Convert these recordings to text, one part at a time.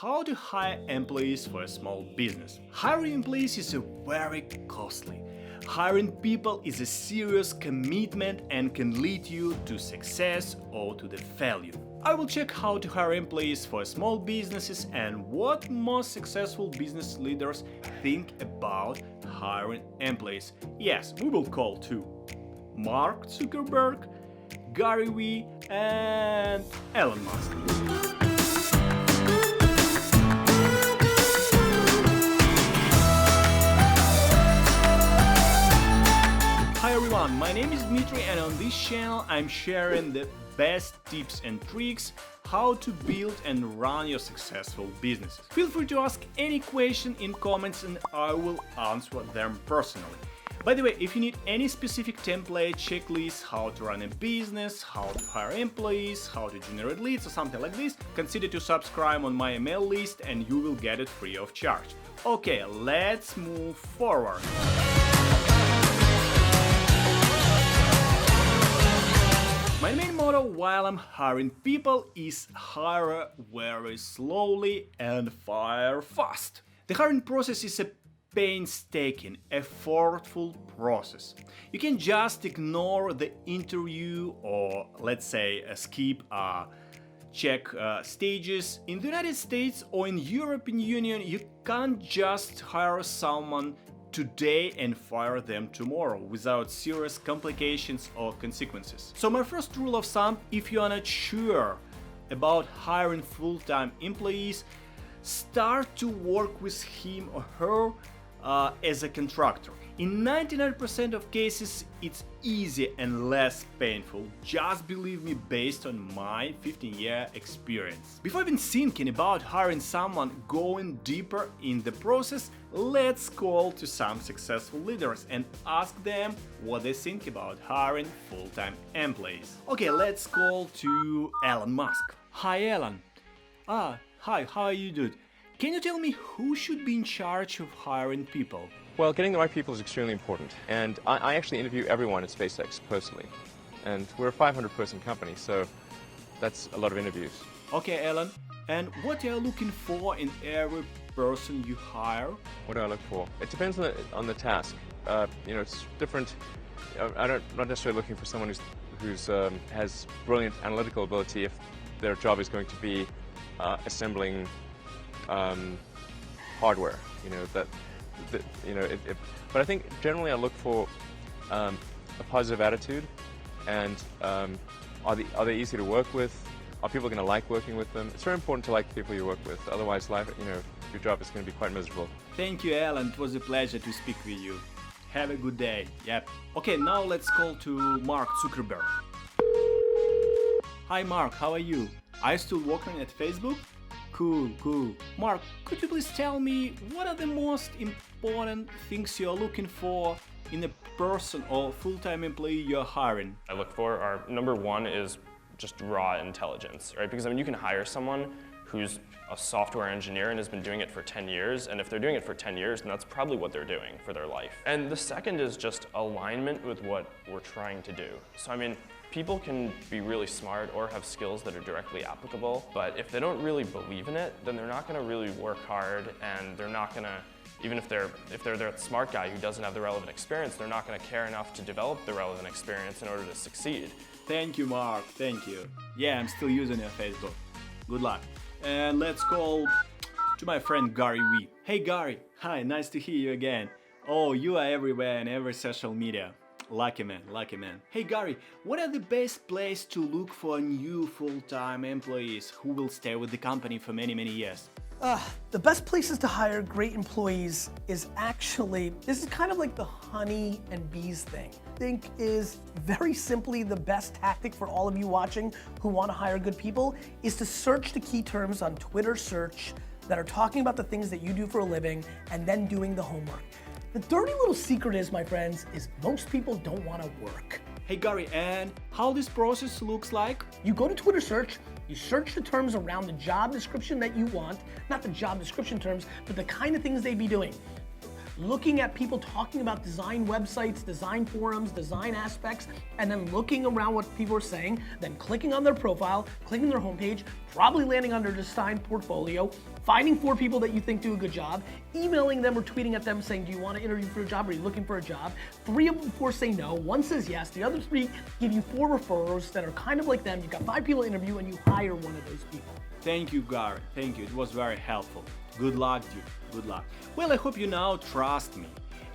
how to hire employees for a small business. Hiring employees is very costly. Hiring people is a serious commitment and can lead you to success or to the failure. I will check how to hire employees for small businesses and what most successful business leaders think about hiring employees. Yes, we will call too Mark Zuckerberg, Gary Vee, and Elon Musk. Hi everyone, my name is Dmitry and on this channel I'm sharing the best tips and tricks how to build and run your successful businesses. Feel free to ask any question in comments and I will answer them personally. By the way, if you need any specific template, checklist, how to run a business, how to hire employees, how to generate leads or something like this, consider to subscribe on my email list and you will get it free of charge. Okay, let's move forward. My main motto while I'm hiring people is hire very slowly and fire fast. The hiring process is a painstaking, effortful process. You can just ignore the interview or let's say skip check stages. In the United States or in European Union, you can't just hire someone today and fire them tomorrow without serious complications or consequences. So my first rule of thumb, if you are not sure about hiring full-time employees, start to work with him or her as a contractor. In 99% of cases, it's easy and less painful. Just believe me based on my 15-year experience. Before even thinking about hiring someone, going deeper in the process, let's call to some successful leaders and ask them what they think about hiring full-time employees. Okay, let's call to Elon Musk. Hi Elon. Hi, how are you doing? Can you tell me who should be in charge of hiring people? Well, getting the right people is extremely important, and I actually interview everyone at SpaceX personally, and we're a 500-person company, so that's a lot of interviews. Okay, Alan, and what are you looking for in every person you hire? What do I look for? It depends on the task. It's different. I'm not necessarily looking for someone who's has brilliant analytical ability if their job is going to be assembling hardware. But I think generally I look for a positive attitude, and are they easy to work with? Are people going to like working with them? It's very important to like the people you work with. Otherwise, life, your job is going to be quite miserable. Thank you, Alan. It was a pleasure to speak with you. Have a good day. Yep. Okay, now let's call to Mark Zuckerberg. Hi, Mark. How are you? Are you still working at Facebook? Cool. Mark, could you please tell me what are the most important things you're looking for in a person or full-time employee you're hiring? I look for our number one is just raw intelligence, right? Because you can hire someone who's a software engineer and has been doing it for 10 years, and if they're doing it for 10 years, then that's probably what they're doing for their life. And the second is just alignment with what we're trying to do. So people can be really smart or have skills that are directly applicable, but if they don't really believe in it, then they're not going to really work hard, and they're not going to, even if they're that smart guy who doesn't have the relevant experience, they're not going to care enough to develop the relevant experience in order to succeed. Thank you, Mark. Thank you. Yeah, I'm still using your Facebook. Good luck. And let's call to my friend Gary Vee. Hey Gary. Hi, nice to hear you again. Oh, you are everywhere in every social media. Lucky man. Hey Gary, what are the best place to look for new full-time employees who will stay with the company for many years? The best places to hire great employees is actually, this is kind of like the honey and bees thing. I think is very simply the best tactic for all of you watching who want to hire good people is to search the key terms on Twitter search that are talking about the things that you do for a living and then doing the homework. The dirty little secret is, my friends, is most people don't want to work. Hey Gary, and how this process looks like? You go to Twitter search, you search the terms around the job description that you want, not the job description terms, but the kind of things they'd be doing. looking at people talking about design websites, design forums, design aspects, and then looking around what people are saying, then clicking on their profile, clicking their homepage, probably landing on their design portfolio, finding 4 people that you think do a good job, emailing them or tweeting at them saying, do you want to interview for a job? Are you looking for a job? 3 of the 4 say no, 1 says yes, the other 3 give you 4 referrals that are kind of like them. You've got 5 people to interview and you hire one of those people. Thank you, Gary. Thank you. It was very helpful. Good luck, dude. Good luck. Well, I hope you now trust me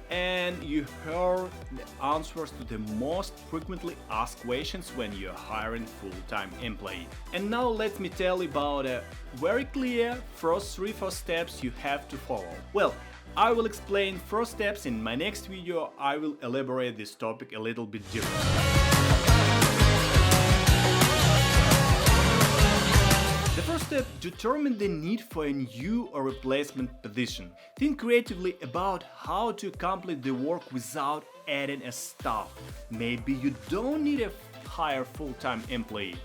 and you heard the answers to the most frequently asked questions when you're hiring full-time employee. And now let me tell you about a very clear first 3 steps you have to follow. Well, I will explain first steps in my next video. I will elaborate this topic a little bit differently. The first step, determine the need for a new or replacement position. Think creatively about how to accomplish the work without adding a staff. Maybe you don't need to hire full-time employee.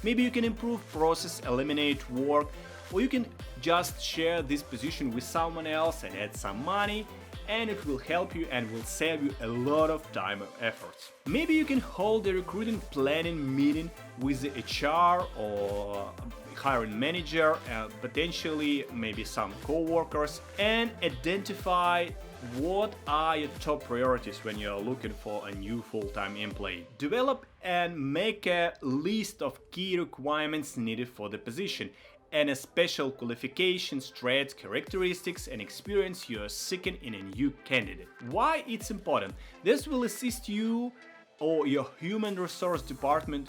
Maybe you can improve process, eliminate work, or you can just share this position with someone else and add some money, and it will help you and will save you a lot of time and efforts. Maybe you can hold a recruiting planning meeting with the HR or hiring manager, potentially maybe some co-workers, and identify what are your top priorities when you are looking for a new full-time employee. Develop and make a list of key requirements needed for the position and a special qualifications, traits, characteristics and experience you are seeking in a new candidate. Why it's important? This will assist you or your human resource department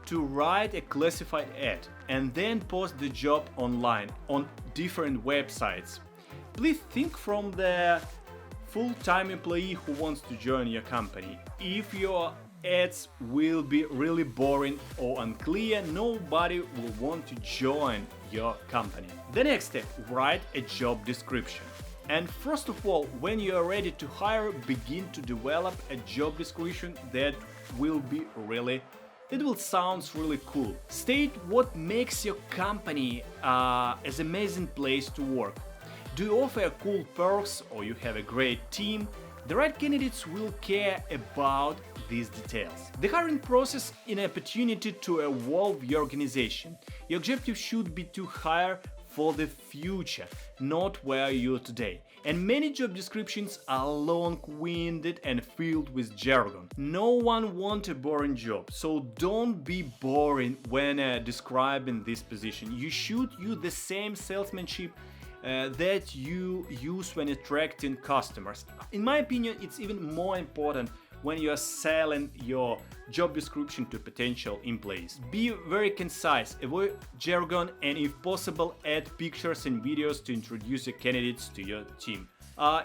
to write a classified ad and then post the job online on different websites. Please think from the full-time employee who wants to join your company. If your ads will be really boring or unclear, nobody will want to join your company. The next step, write a job description. And first of all, when you are ready to hire, begin to develop a job description that will sound really cool. State what makes your company as an amazing place to work. Do you offer cool perks or you have a great team? The right candidates will care about these details. The hiring process is an opportunity to evolve your organization. Your objective should be to hire for the future, not where you are today. And many job descriptions are long-winded and filled with jargon. No one wants a boring job, so don't be boring when describing this position. You should use the same salesmanship that you use when attracting customers. In my opinion, it's even more important when you are selling your job description to potential employees. Be very concise, avoid jargon, and if possible, add pictures and videos to introduce the candidates to your team.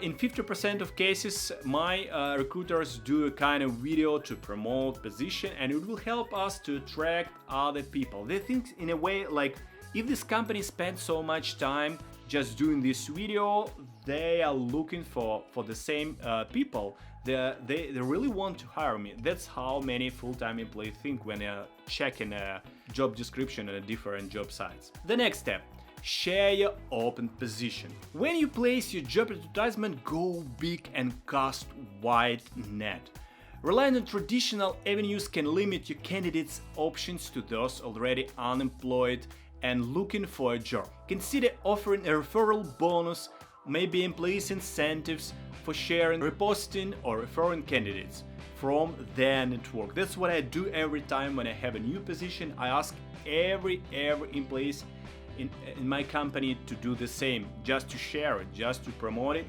In 50% of cases, my recruiters do a kind of video to promote position, and it will help us to attract other people. They think in a way like, if this company spends so much time just doing this video, they are looking for the same people. They really want to hire me. That's how many full-time employees think when they're checking a job description on different job sites. The next step, share your open position. When you place your job advertisement, go big and cast wide net. Relying on traditional avenues can limit your candidates' options to those already unemployed and looking for a job. Consider offering a referral bonus, maybe employees incentives for sharing, reposting or referring candidates from their network. That's what I do every time when I have a new position. I ask every employees in my company to do the same, just to share it, just to promote it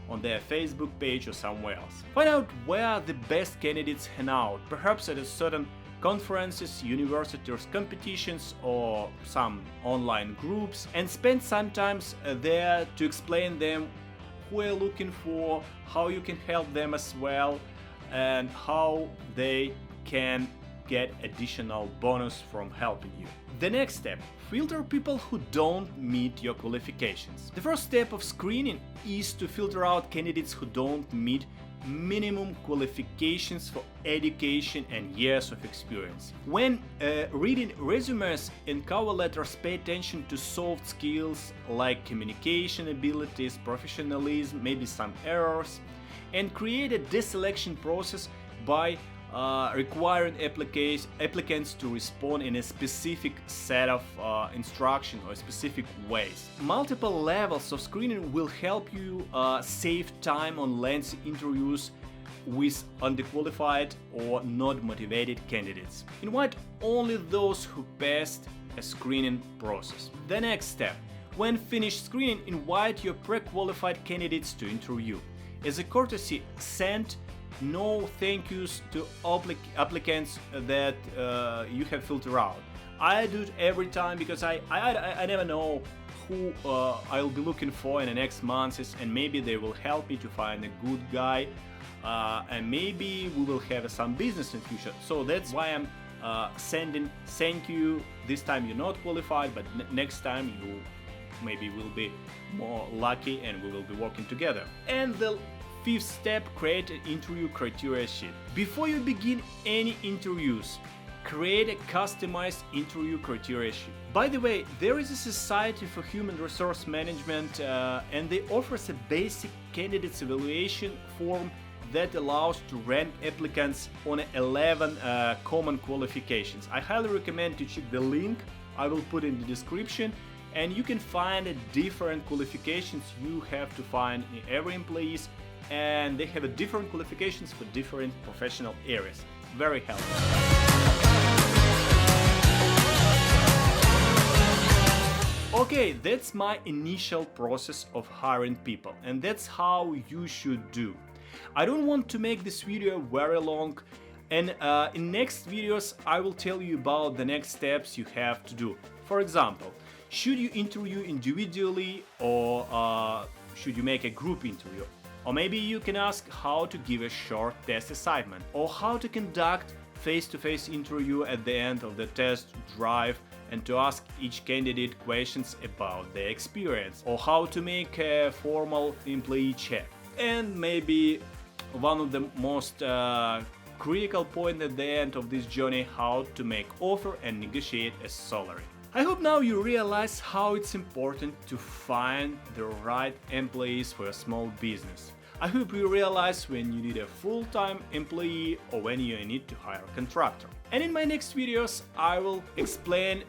on their Facebook page or somewhere else. Find out where the best candidates hang out, perhaps at a certain conferences, universities, competitions or some online groups, and spend some time there to explain them who are looking for, how you can help them as well, and how they can get additional bonus from helping you. The next step, filter people who don't meet your qualifications. The first step of screening is to filter out candidates who don't meet minimum qualifications for education and years of experience. When reading resumes and cover letters, pay attention to soft skills like communication abilities, professionalism, maybe some errors, and create a deselection process by requiring applicants to respond in a specific set of instruction or specific ways. Multiple levels of screening will help you save time on lengthy interviews with underqualified or not motivated candidates. Invite only those who passed a screening process. The next step, when finished screening, invite your pre-qualified candidates to interview. As a courtesy, send no thank yous to applicants that you have filtered out. I do it every time because I never know who I'll be looking for in the next months, and maybe they will help me to find a good guy, and maybe we will have some business in future. So that's why I'm sending thank you. This time you're not qualified, but next time you maybe will be more lucky and we will be working together. And the fifth step, create an interview criteria sheet. Before you begin any interviews, create a customized interview criteria sheet. By the way, there is a Society for Human Resource Management and they offer a basic candidates evaluation form that allows to rank applicants on 11 common qualifications. I highly recommend to check the link I will put in the description, and you can find different qualifications you have to find in every employee, and they have different qualifications for different professional areas. Very helpful. Okay, that's my initial process of hiring people, and that's how you should do. I don't want to make this video very long, and in next videos I will tell you about the next steps you have to do. For example, should you interview individually or should you make a group interview? Or maybe you can ask how to give a short test assignment, or how to conduct face-to-face interview at the end of the test drive and to ask each candidate questions about their experience, or how to make a formal employee check. And maybe one of the most critical point at the end of this journey, how to make offer and negotiate a salary. I hope now you realize how it's important to find the right employees for a small business. I hope you realize when you need a full-time employee or when you need to hire a contractor. And in my next videos, I will explain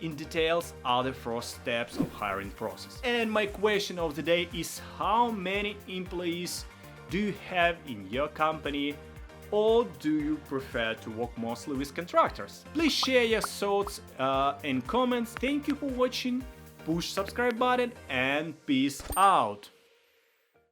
in details other first steps of hiring process. And my question of the day is, how many employees do you have in your company, or do you prefer to work mostly with contractors? Please share your thoughts in comments. Thank you for watching, push subscribe button, and peace out.